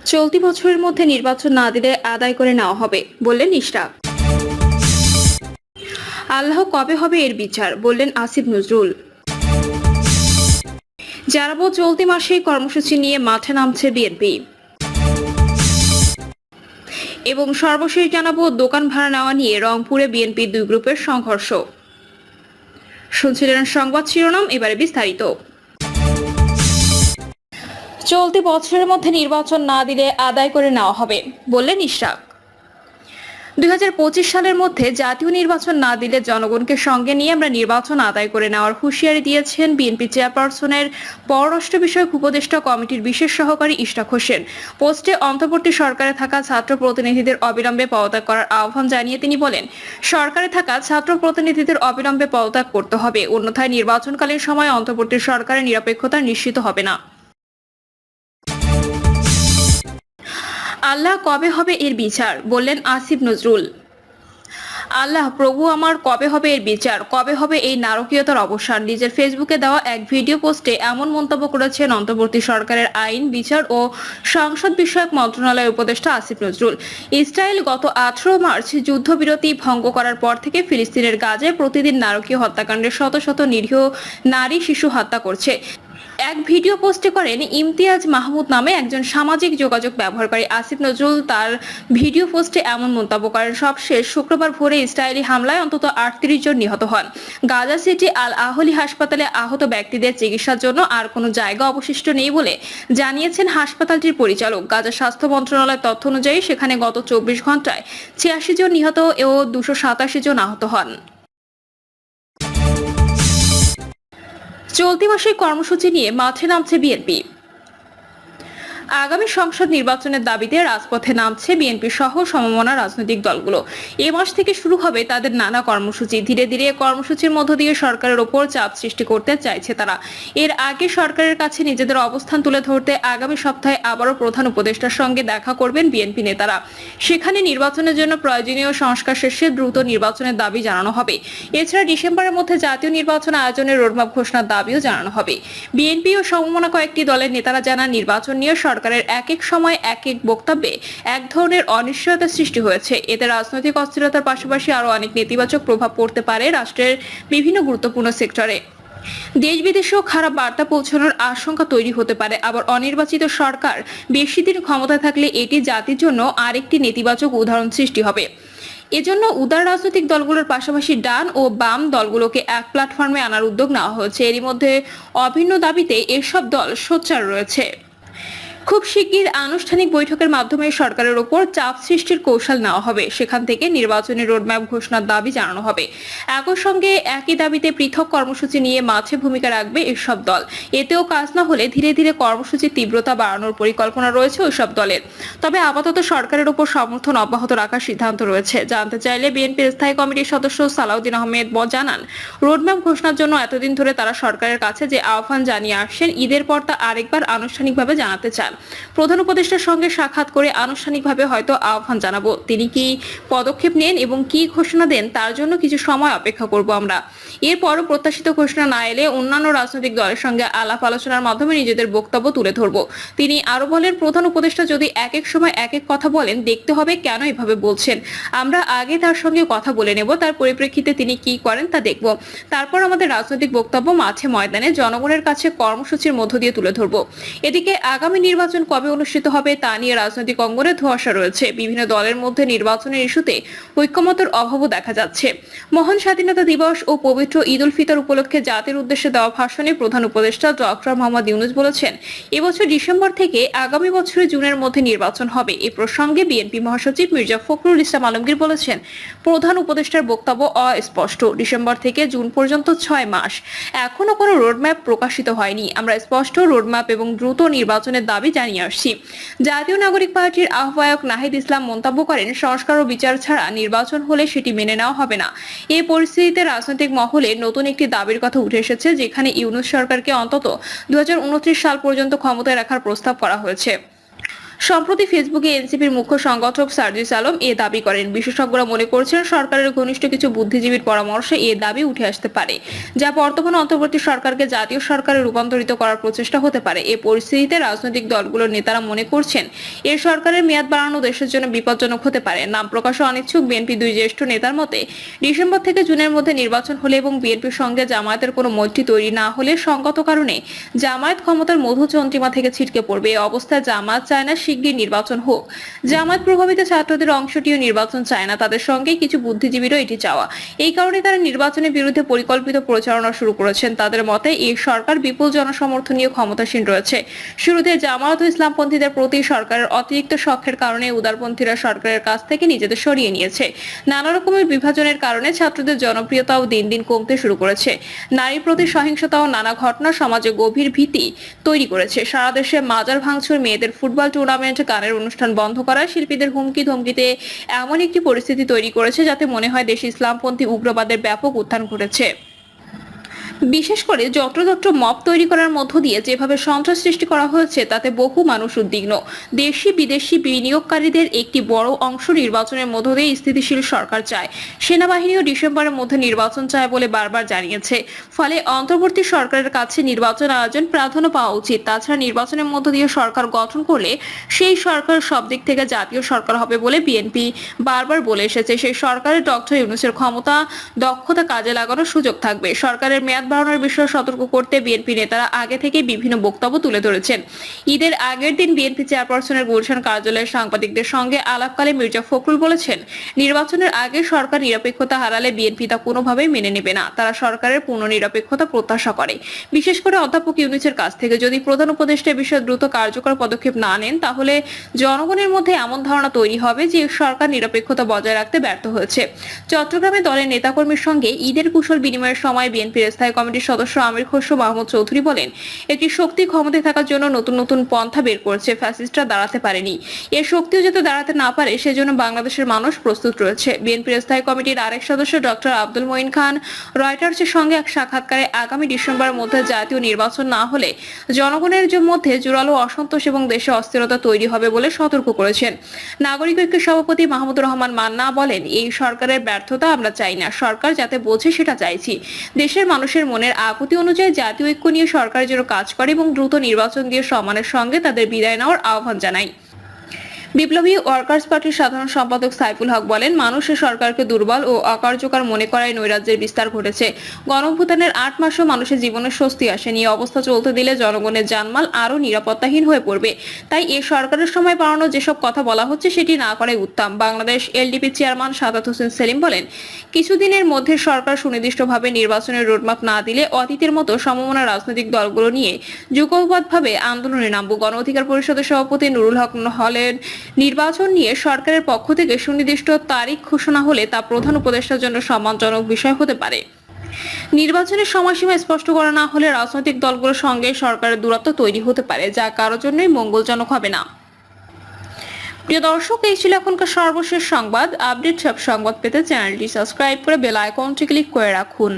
চলতি বছরের মধ্যে নির্বাচন না দিলে আদায় করে নেওয়া হবে, বললেন ইশরাক। আল্লাহ কবে হবে এর বিচার, বললেন আসিফ নজরুল। জানাবো চলতি মাসে কর্মসূচি নিয়ে মাঠে নামছে বিএনপি। এবং সর্বশেষ জানাবো দোকান ভাড়া নেওয়া নিয়ে রংপুরে বিএনপির দুই গ্রুপের সংঘর্ষ। শুনছিলেন সংবাদ শিরোনাম, এবারে বিস্তারিত। চলতি বছরের মধ্যে নির্বাচন না দিলে আদায় করে নেওয়া হবে, বললেন ইশরাক। 2025 সালের মধ্যে জাতীয় নির্বাচন না দিলে জনগণকে সঙ্গে নিয়ে আমরা নির্বাচন আদায় করে নেওয়ার হুঁশিয়ারি দিয়েছেন বিএনপি চেয়ারপারসনের পররাষ্ট্র বিষয়ক উপদেষ্টা কমিটির বিশেষ সহকারী ইশরাক হোসেন। পোস্টে অন্তর্বর্তী সরকারে থাকা ছাত্র প্রতিনিধিদের অবিলম্বে পদত্যাগ করার আহ্বান জানিয়ে তিনি বলেন, সরকারে থাকা ছাত্র প্রতিনিধিদের অবিলম্বে পদত্যাগ করতে হবে, অন্যথায় নির্বাচনকালীন সময় অন্তর্বর্তী সরকারের নিরপেক্ষতা নিশ্চিত হবে না। আল্লাহ কবে হবে এর বিচার, বললেন আসিফ নজরুল। আল্লাহ প্রভু আমার, কবে হবে এর বিচার, কবে হবে এই নারকীয়তার অবসান। নিজের ফেসবুকে দেওয়া এক ভিডিও পোস্টে এমন মন্তব্য করেছেন অন্তর্বর্তী সরকারের আইন, বিচার ও সংসদ বিষয়ক মন্ত্রণালয়ের উপদেষ্টা আসিফ নজরুল। ইসরায়েল গত 18 মার্চ যুদ্ধবিরতি ভঙ্গ করার পর থেকে ফিলিস্তিনের গাজায় প্রতিদিন নারকীয় হত্যাকাণ্ডে শত শত নিরীহ নারী শিশু হত্যা করছে। এক ভিডিও পোস্টে করেন ইমতিয়াজ মাহমুদ নামে একজন সামাজিক যোগাযোগ ব্যবহারকারী। আসিফ নজরুল তার ভিডিও পোস্টে এমন মন্তব্য করেন, সবশেষ শুক্রবার ভোরে ইসরায়েলি হামলায় অন্তত 38 জন নিহত হন। গাজা সিটি আল আহলি হাসপাতালে আহত ব্যক্তিদের চিকিৎসার জন্য আর কোনো জায়গা অবশিষ্ট নেই বলে জানিয়েছেন হাসপাতালটির পরিচালক। গাজা স্বাস্থ্য মন্ত্রণালয়ের তথ্য অনুযায়ী সেখানে গত 24 ঘন্টায় 86 জন নিহত ও 287 জন আহত হন। চলতি মাসে কর্মসূচি নিয়ে মাঠে নামছে বিএনপি। আগামী সংসদ নির্বাচনের দাবিতে রাজপথে নামছে বিএনপি সহ সমমনা রাজনৈতিক দলগুলো। এ মাস থেকে শুরু হবে তাদের নানা কর্মসূচি। ধীরে ধীরে কর্মসূচির মধ্য দিয়ে সরকারের ওপর চাপ সৃষ্টি করতে চাইছে তারা। এর আগে সরকারের কাছে নিজেদের অবস্থান তুলে ধরতে আগামী সপ্তাহে আবারও প্রধান উপদেষ্টার সঙ্গে দেখা করবেন বিএনপি নেতারা। সেখানে নির্বাচনের জন্য প্রয়োজনীয় সংস্কার শেষে দ্রুত নির্বাচনের দাবি জানানো হবে। এছাড়া ডিসেম্বরের মধ্যে জাতীয় নির্বাচন আয়োজনের রোডম্যাপ ঘোষণার দাবিও জানানো হবে। বিএনপি ও সমমনা কয়েকটি দলের নেতারা জানান, নির্বাচন নিয়ে সরকারের এক এক সময় এক এক বক্তব্যে এক ধরনের অনিশ্চয়তা সৃষ্টি হয়েছে। এতে রাজনৈতিক অস্থিরতার পাশাপাশি আরো অনেক নেতিবাচক প্রভাব পড়তে পারে রাষ্ট্রের বিভিন্ন গুরুত্বপূর্ণ সেক্টরে। দেশ বিদেশেও খারাপ বার্তা পৌঁছানোর আশঙ্কা তৈরি হতে পারে। আবার অনির্বাচিত সরকার বেশি দিন ক্ষমতায় থাকলে এটি জাতির জন্য আরেকটি নেতিবাচক উদাহরণ সৃষ্টি হবে। এজন্য উদার রাজনৈতিক দলগুলোর পাশাপাশি ডান ও বাম দলগুলোকে এক প্ল্যাটফর্মে আনার উদ্যোগ নেওয়া হয়েছে। এরই মধ্যে অভিন্ন দাবিতে এসব দল সোচ্চার রয়েছে। খুব শিগগির আনুষ্ঠানিক বৈঠকের মাধ্যমে সরকারের ওপর চাপ সৃষ্টির কৌশল নেওয়া হবে। সেখান থেকে নির্বাচনী রোডম্যাপ ঘোষণার দাবি জানানো হবে। একই সঙ্গে একই দাবিতে পৃথক কর্মসূচি নিয়ে মাঠে ভূমিকা রাখবে এসব দল। এতেও কাজ না হলে ধীরে ধীরে কর্মসূচির তীব্রতা বাড়ানোর পরিকল্পনা রয়েছে ওইসব দলের। তবে আপাতত সরকারের ওপর সমর্থন অব্যাহত রাখার সিদ্ধান্ত রয়েছে। জানতে চাইলে বিএনপির স্থায়ী কমিটির সদস্য সালাউদ্দিন আহমেদ জানান, রোডম্যাপ ঘোষণার জন্য এতদিন ধরে তারা সরকারের কাছে যে আহ্বান জানিয়ে আসছেন, ঈদের পর তা আরেকবার আনুষ্ঠানিকভাবে জানাতে চান। প্রধান উপদেষ্টার সঙ্গে সাক্ষাৎ করে আনুষ্ঠানিকভাবে হয়তো আহ্বান জানাবো। তিনি কি পদক্ষেপ নেন এবং কি ঘোষণা দেন তার জন্য কিছু সময় অপেক্ষা করব আমরা। এরপরও প্রত্যাশিত ঘোষণা না এলে অন্যান্য রাজনৈতিক দলের সঙ্গে আলাপ আলোচনার মাধ্যমে নিজেদের বক্তব্য তুলে ধরব। তিনি আরো বলেন, প্রধান উপদেষ্টা যদি এক এক সময় এক এক কথা বলেন, দেখতে হবে কেন এভাবে বলছেন। আমরা আগে তার সঙ্গে কথা বলে নেব, তার পরিপ্রেক্ষিতে তিনি কি করেন তা দেখব। তারপর আমাদের রাজনৈতিক বক্তব্য মাঠে ময়দানে জনগণের কাছে কর্মসূচির মধ্য দিয়ে তুলে ধরব। এদিকে আগামী নির্বাচন কবে অনুষ্ঠিত হবে তা নিয়ে রাজনৈতিক অঙ্গনে ধোঁয়াশা রয়েছে। বিভিন্ন দলের মধ্যে নির্বাচনের ইস্যুতে ঐক্যমতের অভাবও দেখা যাচ্ছে। মহান স্বাধীনতা দিবস ও পবিত্র ঈদ উল ফিতর উপলক্ষে জাতির উদ্দেশ্যে দেওয়া ভাষণে প্রধান উপদেষ্টা ডক্টর মোহাম্মদ ইউনূস বলেছেন, এবছর ডিসেম্বর থেকে আগামী বছরের জুনের মধ্যে নির্বাচন হবে। এ প্রসঙ্গে বিএনপি মহাসচিব মির্জা ফখরুল ইসলাম আলমগীর বলেছেন, প্রধান উপদেষ্টার বক্তব্য অস্পষ্ট। ডিসেম্বর থেকে জুন পর্যন্ত 6 মাস, এখনো কোনো রোডম্যাপ প্রকাশিত হয়নি। আমরা স্পষ্ট রোডম্যাপ এবং দ্রুত নির্বাচনের দাবি জানিয়ে আসছি। জাতীয় নাগরিক পার্টির আহ্বায়ক নাহিদ ইসলাম মন্তব্য করেন, সংস্কার ও বিচার ছাড়া নির্বাচন হলে সেটি মেনে নেওয়া হবে না। এই পরিস্থিতিতে রাজনৈতিক মহলে নতুন একটি দাবির কথা উঠে এসেছে, যেখানে ইউনূস সরকারকে অন্তত 2029 সাল পর্যন্ত ক্ষমতায় রাখার প্রস্তাব করা হয়েছে। সম্প্রতি ফেসবুকে এনসিপির মুখ্য সংগঠক সার্জিস আলম এ দাবি করেন। বিশেষজ্ঞরা মনে করছেন সরকারের ঘনিষ্ঠ কিছু বুদ্ধিজীবীর পরামর্শে এ দাবি উঠে আসতে পারে, যা বর্তমান অন্তর্বর্তী সরকারকে জাতীয় সরকারে রূপান্তরিত করার প্রচেষ্টা হতে পারে। এই পরিস্থিতিতে রাজনৈতিক দলগুলোর নেতারা মনে করছেন এর সরকারের মেয়াদ বাড়ানো দেশের জন্য বিপজ্জনক হতে পারে। নাম প্রকাশে অনিচ্ছুক বিএনপি দুই জ্যেষ্ঠ নেতার মতে, ডিসেম্বর থেকে জুনের মধ্যে নির্বাচন হলে এবং বিএনপির সঙ্গে জামায়াতের কোনো মৈত্রী তৈরি না হলে সঙ্গত কারণে জামায়াত ক্ষমতার মধুচন্দ্রিমা থেকে ছিটকে পড়বে। এই অবস্থায় জামায়াত চায় না শিগগির নির্বাচন হোক। জামায়াত প্রভাবিত ছাত্রদের অংশটিও নির্বাচন চায় না, তাদের সঙ্গে কিছু বুদ্ধিজীবীরও এটি চাওয়া। এই কারণে তারা নির্বাচনের বিরুদ্ধে পরিকল্পিত প্রচারণা শুরু করেছেন। তাদের মতে এই সরকার বিপুল জনসমর্থন নিয়ে ক্ষমতাসীন রয়েছে। শুরুতে জামায়াত ও ইসলামপন্থীদের প্রতি সরকারের অতিরিক্ত শখের কারণে উদারপন্থীরা সরকারের কাছ থেকে নিজেদের সরিয়ে নিয়েছে। নানা রকমের বিভাজনের কারণে ছাত্রদের জনপ্রিয়তাও দিন দিন কমতে শুরু করেছে। নারীর প্রতি সহিংসতা ও নানা ঘটনা সমাজে গভীর ভীতি তৈরি করেছে। সারা দেশে মাজার ভাঙচুর, মেয়েদের ফুটবল টুর্নামেন্ট, গানের অনুষ্ঠান বন্ধ করা, শিল্পীদের হুমকি ধমকিতে এমন একটি পরিস্থিতি তৈরি করেছে যাতে মনে হয় দেশে ইসলামপন্থী উগ্রবাদের ব্যাপক উত্থান ঘটেছে। বিশেষ করে যত্রতত্র মব তৈরি করার মধ্য দিয়ে যেভাবে সন্ত্রাস সৃষ্টি করা হয়েছে তাতে বহু মানুষ উদ্বিগ্ন। দেশি বিদেশি বিনিয়োগকারীদের একটি বড় অংশ নির্বাচনের মধ্য দিয়ে স্থিতিশীল সরকার চায়। সেনাবাহিনীও ডিসেম্বরের মধ্যে নির্বাচন চায় বলে বারবার জানিয়েছে। ফলে অন্তর্বর্তী সরকারের কাছে নির্বাচন আয়োজন প্রাধান্য পাওয়া উচিত। তাছাড়া নির্বাচনের মধ্য দিয়ে সরকার গঠন করলে সেই সরকার সব দিক থেকে জাতীয় সরকার হবে বলে বিএনপি বারবার বলে এসেছে। সেই সরকারের ডক্টর ইউনূসের ক্ষমতা দক্ষতা কাজে লাগানোর সুযোগ থাকবে। সরকারের মেয়াদ বাড়ানোর বিষয়ে সতর্ক করতে বিএনপি নেতারা আগে থেকে বিভিন্ন বক্তব্য তুলে ধরেছেন। ঈদের আগের দিন বিএনপি চেয়ারপারসনের গুলশান কার্যালয়ে সাংবাদিকদের সঙ্গে আলাপকালে মির্জা ফখরুল বলেছেন, নির্বাচনের আগে সরকার নিরপেক্ষতা হারালে বিএনপি তা কোনোভাবেই মেনে নেবে না। তারা সরকারের পূর্ণ নিরপেক্ষতা প্রত্যাশা করে। বিশেষ করে অধ্যাপক ইউনূসের কাছ থেকে যদি প্রধান উপদেষ্টা বিষয়ে দ্রুত কার্যকর পদক্ষেপ না নেন তাহলে জনগণের মধ্যে এমন ধারণা তৈরি হবে যে সরকার নিরপেক্ষতা বজায় রাখতে ব্যর্থ হয়েছে। চট্টগ্রামে দলের নেতাকর্মীর সঙ্গে ঈদের কুশল বিনিময়ের সময় বিএনপির স্থায়ী কমিটির সদস্য আমির খসরু মাহমুদ চৌধুরী বলেন, একটি শক্তি ক্ষমতায় থাকার জন্য নতুন নতুন পন্থা বের করছে, ফ্যাসিস্টরা দাঁড়াতে পারেনি। এর শক্তিও যাতে দাঁড়াতে না পারে সেজন্য বাংলাদেশের মানুষ প্রস্তুত রয়েছে। বিএনপির স্থায়ী কমিটির আরেক সদস্য ডক্টর আব্দুল মঈন খান রয়টার্সের সঙ্গে এক সাক্ষাৎকারে আগামী ডিসেম্বরের মধ্যে জাতীয় নির্বাচন না হলে জনগণের মধ্যে জোরালো অসন্তোষ এবং দেশে অস্থিরতা তৈরি হবে বলে সতর্ক করেছেন। নাগরিক ঐক্যের সভাপতি মাহমুদুর রহমান মান্না বলেন, এই সরকারের ব্যর্থতা আমরা চাই না, সরকার যাতে বোঝে সেটা চাইছি। দেশের মানুষের মনের আকুতি অনুযায়ী জাতীয় ঐক্য নিয়ে সরকার যেন কাজ করে এবং দ্রুত নির্বাচন দিয়ে সম্মানের সঙ্গে তাদের বিদায় নেওয়ার আহ্বান জানাই। বিপ্লবী ওয়ার্কার্স পার্টির সাধারণ সম্পাদক সাইফুল হক বলেন, মানুষের সরকারকে দুর্বল ও অকার্যকর মনে করায় নৈরাজ্যের বিস্তার ঘটেছে। গণঅভ্যুত্থানের 8 মাসও মানুষের জীবনে স্বস্তি আসেনি। এই অবস্থা চলতে দিলে জনগণের জানমাল আরো নিরাপত্তাহীন হয়ে পড়বে। তাই এই সরকারের সময় বাড়ানো যেসব কথা বলা হচ্ছে সেটি না করাই উত্তম। বাংলাদেশ এলডিপি চেয়ারম্যান সাদাত হোসেন সেলিম বলেন, কিছুদিনের মধ্যে সরকার সুনির্দিষ্টভাবে নির্বাচনের রোডম্যাপ না দিলে অতীতের মতো সমমনা রাজনৈতিক দলগুলো নিয়ে যুগপৎভাবে আন্দোলনে নামব। গণ অধিকার পরিষদের সভাপতি নুরুল হক হলের নির্বাচন নিয়ে সরকারের পক্ষ থেকে সুনির্দিষ্ট তারিখ ঘোষণা হলে তা প্রধান উপদেষ্টার জন্য সম্মানজনক বিষয় হতে পারে। নির্বাচনের সময়সীমা স্পষ্ট করা না হলে রাজনৈতিক দলগুলোর সঙ্গে সরকারের দূরত্ব তৈরি হতে পারে, যা কারোর জন্যই মঙ্গলজনক হবে না। প্রিয় দর্শক, এই ছিল এখনকার সর্বশেষ সংবাদ। আপডেট সব সংবাদ পেতে চ্যানেলটি সাবস্ক্রাইব করে বেল আইকনটি ক্লিক করে রাখুন।